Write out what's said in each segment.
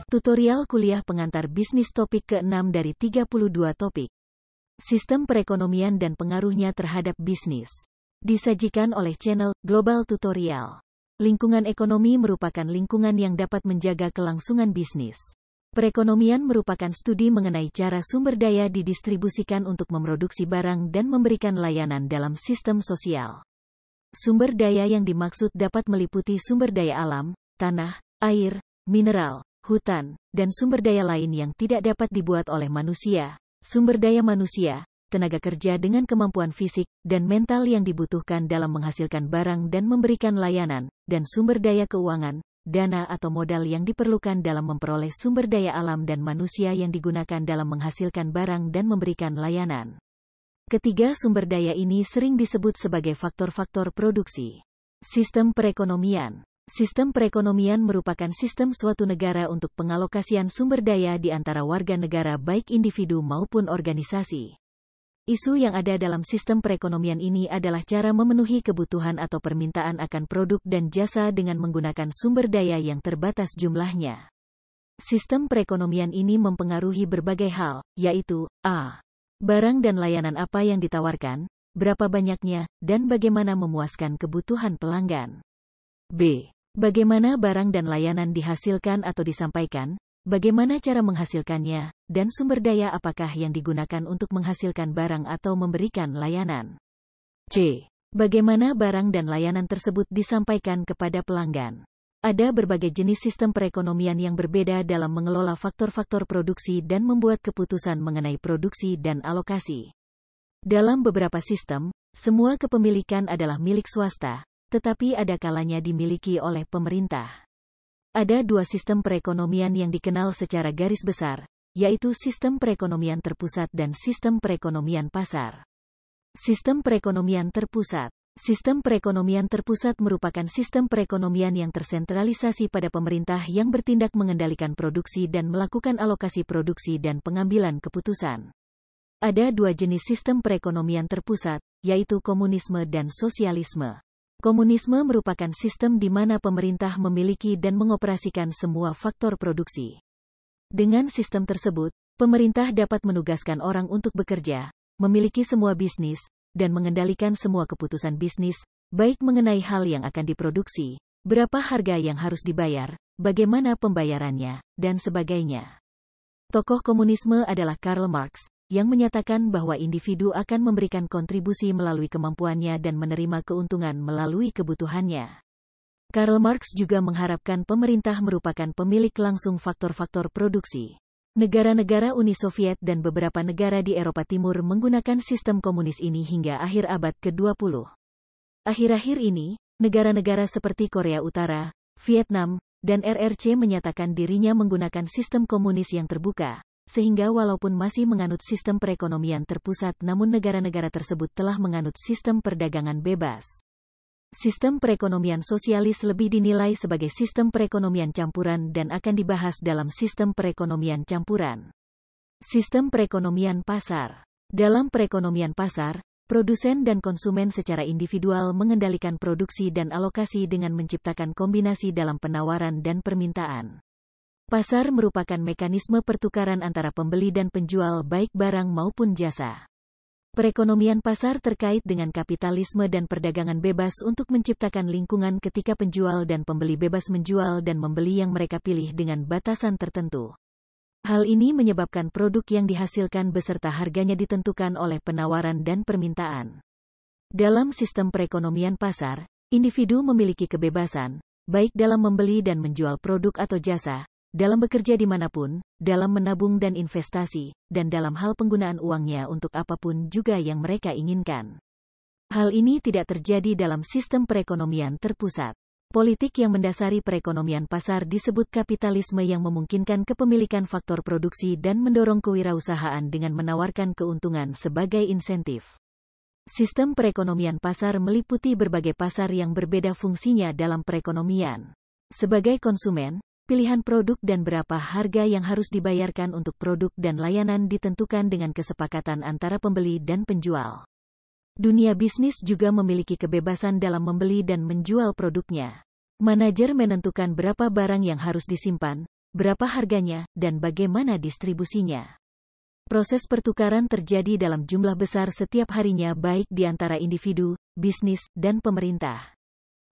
Tutorial kuliah pengantar bisnis topik ke-6 dari 32 topik. Sistem perekonomian dan pengaruhnya terhadap bisnis. Disajikan oleh channel Global Tutorial. Lingkungan ekonomi merupakan lingkungan yang dapat menjaga kelangsungan bisnis. Perekonomian merupakan studi mengenai cara sumber daya didistribusikan untuk memproduksi barang dan memberikan layanan dalam sistem sosial. Sumber daya yang dimaksud dapat meliputi sumber daya alam, tanah, air, mineral, hutan, dan sumber daya lain yang tidak dapat dibuat oleh manusia, sumber daya manusia, tenaga kerja dengan kemampuan fisik dan mental yang dibutuhkan dalam menghasilkan barang dan memberikan layanan, dan sumber daya keuangan, dana atau modal yang diperlukan dalam memperoleh sumber daya alam dan manusia yang digunakan dalam menghasilkan barang dan memberikan layanan. Ketiga sumber daya ini sering disebut sebagai faktor-faktor produksi. Sistem perekonomian. Sistem perekonomian merupakan sistem suatu negara untuk pengalokasian sumber daya di antara warga negara baik individu maupun organisasi. Isu yang ada dalam sistem perekonomian ini adalah cara memenuhi kebutuhan atau permintaan akan produk dan jasa dengan menggunakan sumber daya yang terbatas jumlahnya. Sistem perekonomian ini mempengaruhi berbagai hal, yaitu a. Barang dan layanan apa yang ditawarkan, berapa banyaknya, dan bagaimana memuaskan kebutuhan pelanggan. b. Bagaimana barang dan layanan dihasilkan atau disampaikan, bagaimana cara menghasilkannya, dan sumber daya apakah yang digunakan untuk menghasilkan barang atau memberikan layanan. c. Bagaimana barang dan layanan tersebut disampaikan kepada pelanggan. Ada berbagai jenis sistem perekonomian yang berbeda dalam mengelola faktor-faktor produksi dan membuat keputusan mengenai produksi dan alokasi. Dalam beberapa sistem, semua kepemilikan adalah milik swasta, tetapi ada kalanya dimiliki oleh pemerintah. Ada dua sistem perekonomian yang dikenal secara garis besar, yaitu sistem perekonomian terpusat dan sistem perekonomian pasar. Sistem perekonomian terpusat. Sistem perekonomian terpusat merupakan sistem perekonomian yang tersentralisasi pada pemerintah yang bertindak mengendalikan produksi dan melakukan alokasi produksi dan pengambilan keputusan. Ada dua jenis sistem perekonomian terpusat, yaitu komunisme dan sosialisme. Komunisme merupakan sistem di mana pemerintah memiliki dan mengoperasikan semua faktor produksi. Dengan sistem tersebut, pemerintah dapat menugaskan orang untuk bekerja, memiliki semua bisnis, dan mengendalikan semua keputusan bisnis, baik mengenai hal yang akan diproduksi, berapa harga yang harus dibayar, bagaimana pembayarannya, dan sebagainya. Tokoh komunisme adalah Karl Marx, yang menyatakan bahwa individu akan memberikan kontribusi melalui kemampuannya dan menerima keuntungan melalui kebutuhannya. Karl Marx juga mengharapkan pemerintah merupakan pemilik langsung faktor-faktor produksi. Negara-negara Uni Soviet dan beberapa negara di Eropa Timur menggunakan sistem komunis ini hingga akhir abad ke-20. Akhir-akhir ini, negara-negara seperti Korea Utara, Vietnam, dan RRC menyatakan dirinya menggunakan sistem komunis yang terbuka. Sehingga walaupun masih menganut sistem perekonomian terpusat namun negara-negara tersebut telah menganut sistem perdagangan bebas. Sistem perekonomian sosialis lebih dinilai sebagai sistem perekonomian campuran dan akan dibahas dalam sistem perekonomian campuran. Sistem perekonomian pasar. Dalam perekonomian pasar, produsen dan konsumen secara individual mengendalikan produksi dan alokasi dengan menciptakan kombinasi dalam penawaran dan permintaan. Pasar merupakan mekanisme pertukaran antara pembeli dan penjual baik barang maupun jasa. Perekonomian pasar terkait dengan kapitalisme dan perdagangan bebas untuk menciptakan lingkungan ketika penjual dan pembeli bebas menjual dan membeli yang mereka pilih dengan batasan tertentu. Hal ini menyebabkan produk yang dihasilkan beserta harganya ditentukan oleh penawaran dan permintaan. Dalam sistem perekonomian pasar, individu memiliki kebebasan, baik dalam membeli dan menjual produk atau jasa, dalam bekerja dimanapun, dalam menabung dan investasi, dan dalam hal penggunaan uangnya untuk apapun juga yang mereka inginkan. Hal ini tidak terjadi dalam sistem perekonomian terpusat. Politik yang mendasari perekonomian pasar disebut kapitalisme yang memungkinkan kepemilikan faktor produksi dan mendorong kewirausahaan dengan menawarkan keuntungan sebagai insentif. Sistem perekonomian pasar meliputi berbagai pasar yang berbeda fungsinya dalam perekonomian. Sebagai konsumen, pilihan produk dan berapa harga yang harus dibayarkan untuk produk dan layanan ditentukan dengan kesepakatan antara pembeli dan penjual. Dunia bisnis juga memiliki kebebasan dalam membeli dan menjual produknya. Manajer menentukan berapa barang yang harus disimpan, berapa harganya, dan bagaimana distribusinya. Proses pertukaran terjadi dalam jumlah besar setiap harinya baik di antara individu, bisnis, dan pemerintah.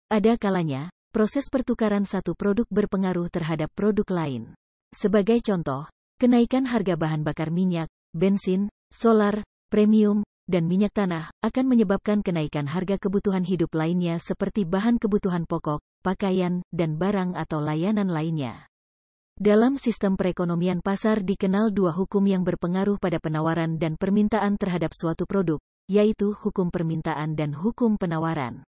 Ada kalanya, proses pertukaran satu produk berpengaruh terhadap produk lain. Sebagai contoh, kenaikan harga bahan bakar minyak, bensin, solar, premium, dan minyak tanah akan menyebabkan kenaikan harga kebutuhan hidup lainnya seperti bahan kebutuhan pokok, pakaian, dan barang atau layanan lainnya. Dalam sistem perekonomian pasar dikenal dua hukum yang berpengaruh pada penawaran dan permintaan terhadap suatu produk, yaitu hukum permintaan dan hukum penawaran.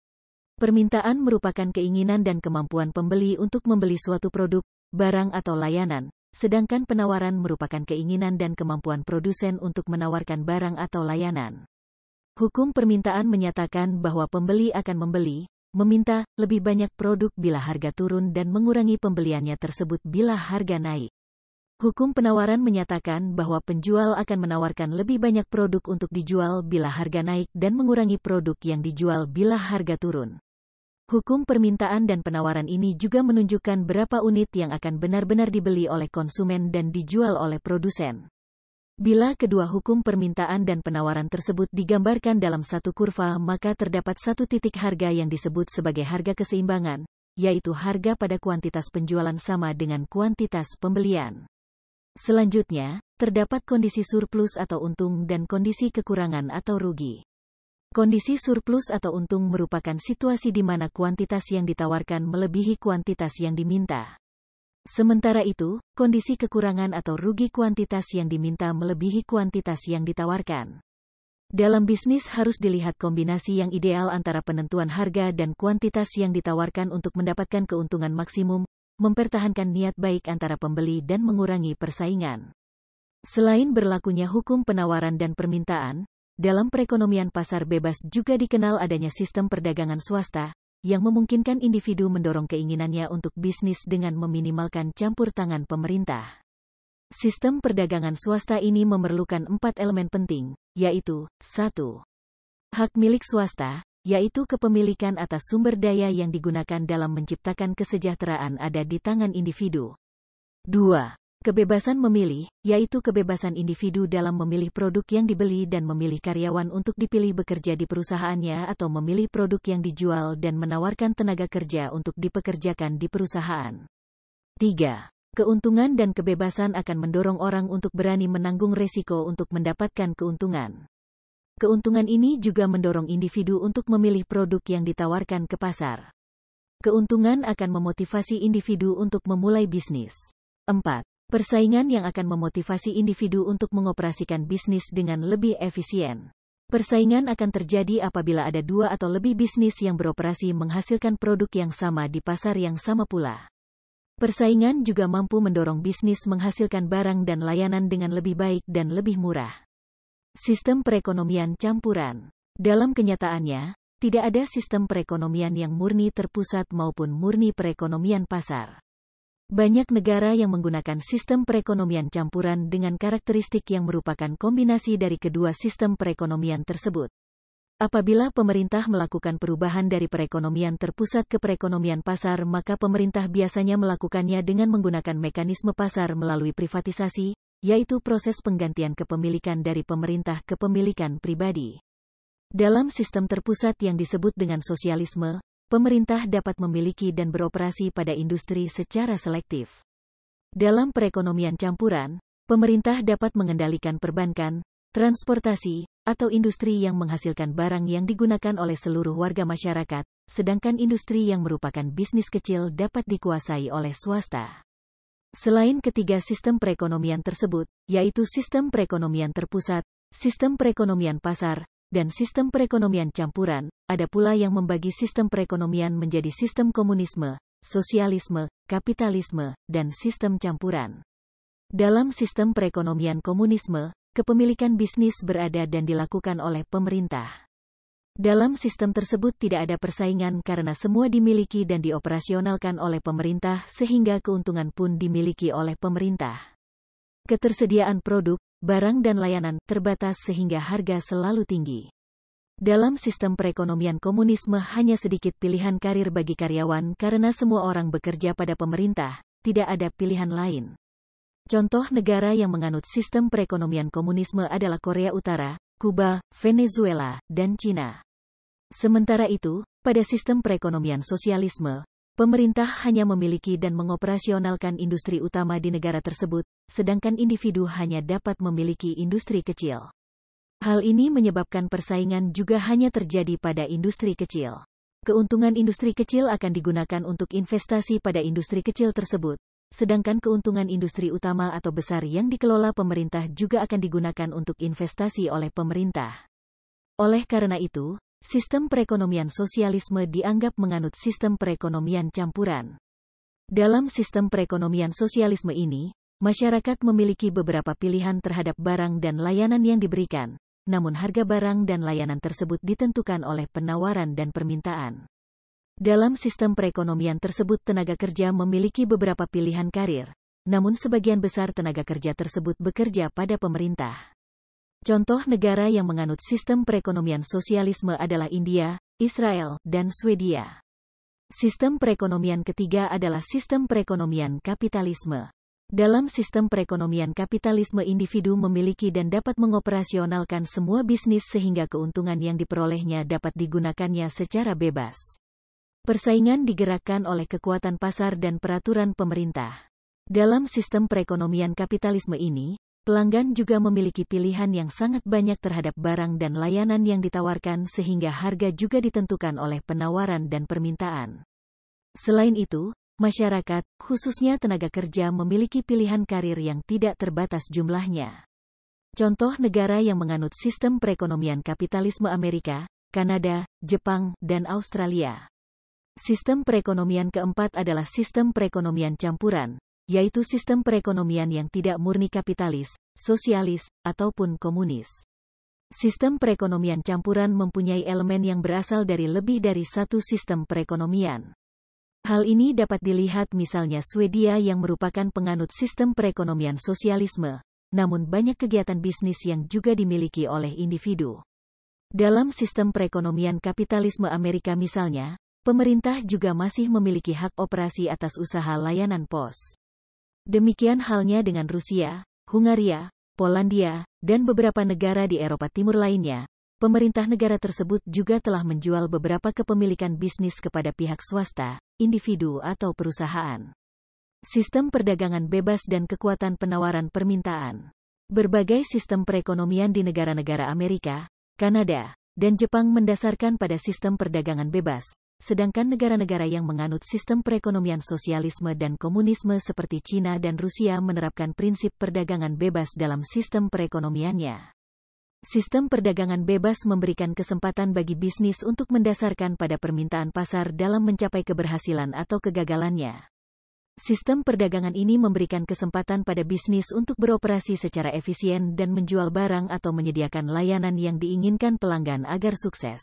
Permintaan merupakan keinginan dan kemampuan pembeli untuk membeli suatu produk, barang atau layanan, sedangkan penawaran merupakan keinginan dan kemampuan produsen untuk menawarkan barang atau layanan. Hukum permintaan menyatakan bahwa pembeli akan meminta lebih banyak produk bila harga turun dan mengurangi pembeliannya tersebut bila harga naik. Hukum penawaran menyatakan bahwa penjual akan menawarkan lebih banyak produk untuk dijual bila harga naik dan mengurangi produk yang dijual bila harga turun. Hukum permintaan dan penawaran ini juga menunjukkan berapa unit yang akan benar-benar dibeli oleh konsumen dan dijual oleh produsen. Bila kedua hukum permintaan dan penawaran tersebut digambarkan dalam satu kurva, maka terdapat satu titik harga yang disebut sebagai harga keseimbangan, yaitu harga pada kuantitas penjualan sama dengan kuantitas pembelian. Selanjutnya, terdapat kondisi surplus atau untung dan kondisi kekurangan atau rugi. Kondisi surplus atau untung merupakan situasi di mana kuantitas yang ditawarkan melebihi kuantitas yang diminta. Sementara itu, kondisi kekurangan atau rugi kuantitas yang diminta melebihi kuantitas yang ditawarkan. Dalam bisnis harus dilihat kombinasi yang ideal antara penentuan harga dan kuantitas yang ditawarkan untuk mendapatkan keuntungan maksimum, mempertahankan niat baik antara pembeli dan mengurangi persaingan. Selain berlakunya hukum penawaran dan permintaan, dalam perekonomian pasar bebas juga dikenal adanya sistem perdagangan swasta, yang memungkinkan individu mendorong keinginannya untuk bisnis dengan meminimalkan campur tangan pemerintah. Sistem perdagangan swasta ini memerlukan 4 elemen penting, yaitu 1. Hak milik swasta, yaitu kepemilikan atas sumber daya yang digunakan dalam menciptakan kesejahteraan ada di tangan individu. 2. Kebebasan memilih, yaitu kebebasan individu dalam memilih produk yang dibeli dan memilih karyawan untuk dipilih bekerja di perusahaannya atau memilih produk yang dijual dan menawarkan tenaga kerja untuk dipekerjakan di perusahaan. 3. Keuntungan dan kebebasan akan mendorong orang untuk berani menanggung resiko untuk mendapatkan keuntungan. Keuntungan ini juga mendorong individu untuk memilih produk yang ditawarkan ke pasar. Keuntungan akan memotivasi individu untuk memulai bisnis. 4. Persaingan yang akan memotivasi individu untuk mengoperasikan bisnis dengan lebih efisien. Persaingan akan terjadi apabila ada 2 atau lebih bisnis yang beroperasi menghasilkan produk yang sama di pasar yang sama pula. Persaingan juga mampu mendorong bisnis menghasilkan barang dan layanan dengan lebih baik dan lebih murah. Sistem perekonomian campuran. Dalam kenyataannya, tidak ada sistem perekonomian yang murni terpusat maupun murni perekonomian pasar. Banyak negara yang menggunakan sistem perekonomian campuran dengan karakteristik yang merupakan kombinasi dari kedua sistem perekonomian tersebut. Apabila pemerintah melakukan perubahan dari perekonomian terpusat ke perekonomian pasar, maka pemerintah biasanya melakukannya dengan menggunakan mekanisme pasar melalui privatisasi, yaitu proses penggantian kepemilikan dari pemerintah ke kepemilikan pribadi. Dalam sistem terpusat yang disebut dengan sosialisme, pemerintah dapat memiliki dan beroperasi pada industri secara selektif. Dalam perekonomian campuran, pemerintah dapat mengendalikan perbankan, transportasi, atau industri yang menghasilkan barang yang digunakan oleh seluruh warga masyarakat, sedangkan industri yang merupakan bisnis kecil dapat dikuasai oleh swasta. Selain ketiga sistem perekonomian tersebut, yaitu sistem perekonomian terpusat, sistem perekonomian pasar, dan sistem perekonomian campuran, ada pula yang membagi sistem perekonomian menjadi sistem komunisme, sosialisme, kapitalisme, dan sistem campuran. Dalam sistem perekonomian komunisme, kepemilikan bisnis berada dan dilakukan oleh pemerintah. Dalam sistem tersebut tidak ada persaingan karena semua dimiliki dan dioperasionalkan oleh pemerintah sehingga keuntungan pun dimiliki oleh pemerintah. Ketersediaan produk, barang dan layanan terbatas sehingga harga selalu tinggi. Dalam sistem perekonomian komunisme hanya sedikit pilihan karir bagi karyawan karena semua orang bekerja pada pemerintah, tidak ada pilihan lain. Contoh negara yang menganut sistem perekonomian komunisme adalah Korea Utara, Kuba, Venezuela, dan Cina. Sementara itu, pada sistem perekonomian sosialisme, pemerintah hanya memiliki dan mengoperasionalkan industri utama di negara tersebut, sedangkan individu hanya dapat memiliki industri kecil. Hal ini menyebabkan persaingan juga hanya terjadi pada industri kecil. Keuntungan industri kecil akan digunakan untuk investasi pada industri kecil tersebut, sedangkan keuntungan industri utama atau besar yang dikelola pemerintah juga akan digunakan untuk investasi oleh pemerintah. Oleh karena itu, sistem perekonomian sosialisme dianggap menganut sistem perekonomian campuran. Dalam sistem perekonomian sosialisme ini, masyarakat memiliki beberapa pilihan terhadap barang dan layanan yang diberikan, namun harga barang dan layanan tersebut ditentukan oleh penawaran dan permintaan. Dalam sistem perekonomian tersebut tenaga kerja memiliki beberapa pilihan karir, namun sebagian besar tenaga kerja tersebut bekerja pada pemerintah. Contoh negara yang menganut sistem perekonomian sosialisme adalah India, Israel, dan Swedia. Sistem perekonomian ketiga adalah sistem perekonomian kapitalisme. Dalam sistem perekonomian kapitalisme individu memiliki dan dapat mengoperasionalkan semua bisnis sehingga keuntungan yang diperolehnya dapat digunakannya secara bebas. Persaingan digerakkan oleh kekuatan pasar dan peraturan pemerintah. Dalam sistem perekonomian kapitalisme ini, pelanggan juga memiliki pilihan yang sangat banyak terhadap barang dan layanan yang ditawarkan sehingga harga juga ditentukan oleh penawaran dan permintaan. Selain itu, masyarakat, khususnya tenaga kerja memiliki pilihan karir yang tidak terbatas jumlahnya. Contoh negara yang menganut sistem perekonomian kapitalisme Amerika, Kanada, Jepang, dan Australia. Sistem perekonomian keempat adalah sistem perekonomian campuran, yaitu sistem perekonomian yang tidak murni kapitalis, sosialis, ataupun komunis. Sistem perekonomian campuran mempunyai elemen yang berasal dari lebih dari satu sistem perekonomian. Hal ini dapat dilihat misalnya Swedia yang merupakan penganut sistem perekonomian sosialisme, namun banyak kegiatan bisnis yang juga dimiliki oleh individu. Dalam sistem perekonomian kapitalisme Amerika misalnya, pemerintah juga masih memiliki hak operasi atas usaha layanan pos. Demikian halnya dengan Rusia, Hungaria, Polandia, dan beberapa negara di Eropa Timur lainnya. Pemerintah negara tersebut juga telah menjual beberapa kepemilikan bisnis kepada pihak swasta, individu atau perusahaan. Sistem perdagangan bebas dan kekuatan penawaran permintaan. Berbagai sistem perekonomian di negara-negara Amerika, Kanada, dan Jepang mendasarkan pada sistem perdagangan bebas, sedangkan negara-negara yang menganut sistem perekonomian sosialisme dan komunisme seperti Cina dan Rusia menerapkan prinsip perdagangan bebas dalam sistem perekonomiannya. Sistem perdagangan bebas memberikan kesempatan bagi bisnis untuk mendasarkan pada permintaan pasar dalam mencapai keberhasilan atau kegagalannya. Sistem perdagangan ini memberikan kesempatan pada bisnis untuk beroperasi secara efisien dan menjual barang atau menyediakan layanan yang diinginkan pelanggan agar sukses.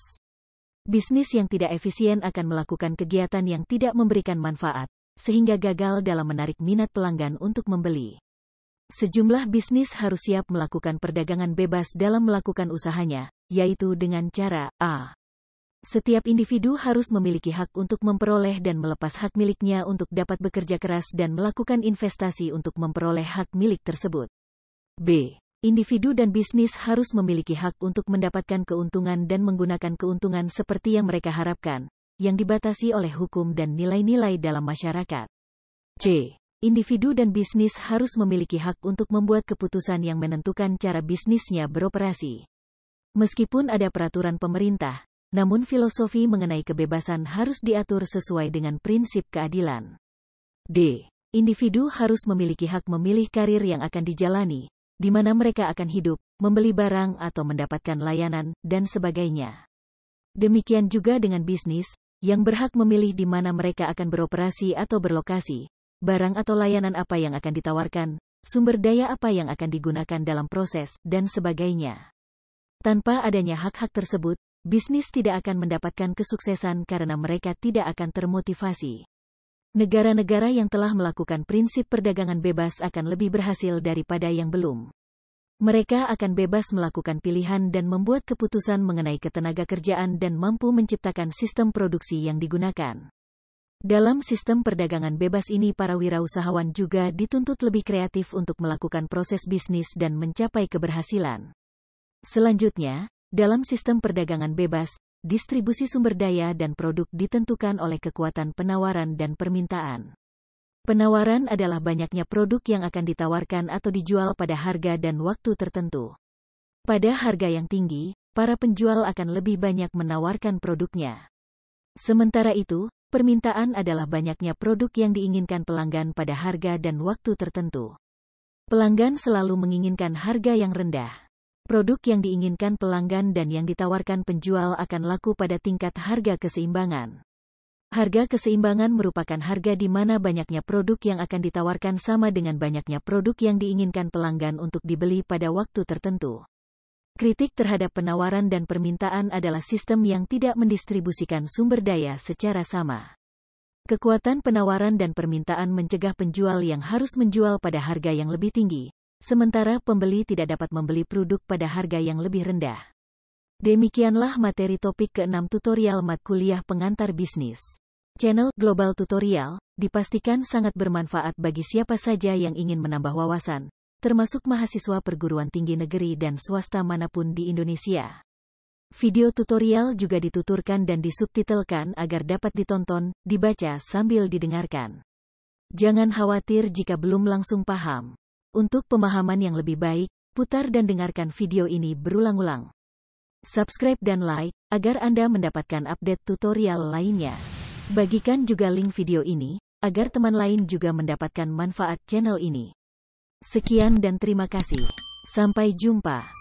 Bisnis yang tidak efisien akan melakukan kegiatan yang tidak memberikan manfaat, sehingga gagal dalam menarik minat pelanggan untuk membeli. Sejumlah bisnis harus siap melakukan perdagangan bebas dalam melakukan usahanya, yaitu dengan cara A. Setiap individu harus memiliki hak untuk memperoleh dan melepas hak miliknya untuk dapat bekerja keras dan melakukan investasi untuk memperoleh hak milik tersebut. B. Individu dan bisnis harus memiliki hak untuk mendapatkan keuntungan dan menggunakan keuntungan seperti yang mereka harapkan, yang dibatasi oleh hukum dan nilai-nilai dalam masyarakat. C. Individu dan bisnis harus memiliki hak untuk membuat keputusan yang menentukan cara bisnisnya beroperasi. Meskipun ada peraturan pemerintah, namun filosofi mengenai kebebasan harus diatur sesuai dengan prinsip keadilan. D. Individu harus memiliki hak memilih karir yang akan dijalani, di mana mereka akan hidup, membeli barang atau mendapatkan layanan, dan sebagainya. Demikian juga dengan bisnis, yang berhak memilih di mana mereka akan beroperasi atau berlokasi, barang atau layanan apa yang akan ditawarkan, sumber daya apa yang akan digunakan dalam proses, dan sebagainya. Tanpa adanya hak-hak tersebut, bisnis tidak akan mendapatkan kesuksesan karena mereka tidak akan termotivasi. Negara-negara yang telah melakukan prinsip perdagangan bebas akan lebih berhasil daripada yang belum. Mereka akan bebas melakukan pilihan dan membuat keputusan mengenai ketenagakerjaan dan mampu menciptakan sistem produksi yang digunakan. Dalam sistem perdagangan bebas ini, para wirausahawan juga dituntut lebih kreatif untuk melakukan proses bisnis dan mencapai keberhasilan. Selanjutnya, dalam sistem perdagangan bebas, distribusi sumber daya dan produk ditentukan oleh kekuatan penawaran dan permintaan. Penawaran adalah banyaknya produk yang akan ditawarkan atau dijual pada harga dan waktu tertentu. Pada harga yang tinggi, para penjual akan lebih banyak menawarkan produknya. Sementara itu, permintaan adalah banyaknya produk yang diinginkan pelanggan pada harga dan waktu tertentu. Pelanggan selalu menginginkan harga yang rendah. Produk yang diinginkan pelanggan dan yang ditawarkan penjual akan laku pada tingkat harga keseimbangan. Harga keseimbangan merupakan harga di mana banyaknya produk yang akan ditawarkan sama dengan banyaknya produk yang diinginkan pelanggan untuk dibeli pada waktu tertentu. Kritik terhadap penawaran dan permintaan adalah sistem yang tidak mendistribusikan sumber daya secara sama. Kekuatan penawaran dan permintaan mencegah penjual yang harus menjual pada harga yang lebih tinggi, sementara pembeli tidak dapat membeli produk pada harga yang lebih rendah. Demikianlah materi topik ke-6 tutorial mat kuliah pengantar bisnis. Channel Global Tutorial dipastikan sangat bermanfaat bagi siapa saja yang ingin menambah wawasan, termasuk mahasiswa perguruan tinggi negeri dan swasta manapun di Indonesia. Video tutorial juga dituturkan dan disubtitelkan agar dapat ditonton, dibaca sambil didengarkan. Jangan khawatir jika belum langsung paham. Untuk pemahaman yang lebih baik, putar dan dengarkan video ini berulang-ulang. Subscribe dan like, agar Anda mendapatkan update tutorial lainnya. Bagikan juga link video ini, agar teman lain juga mendapatkan manfaat channel ini. Sekian dan terima kasih. Sampai jumpa.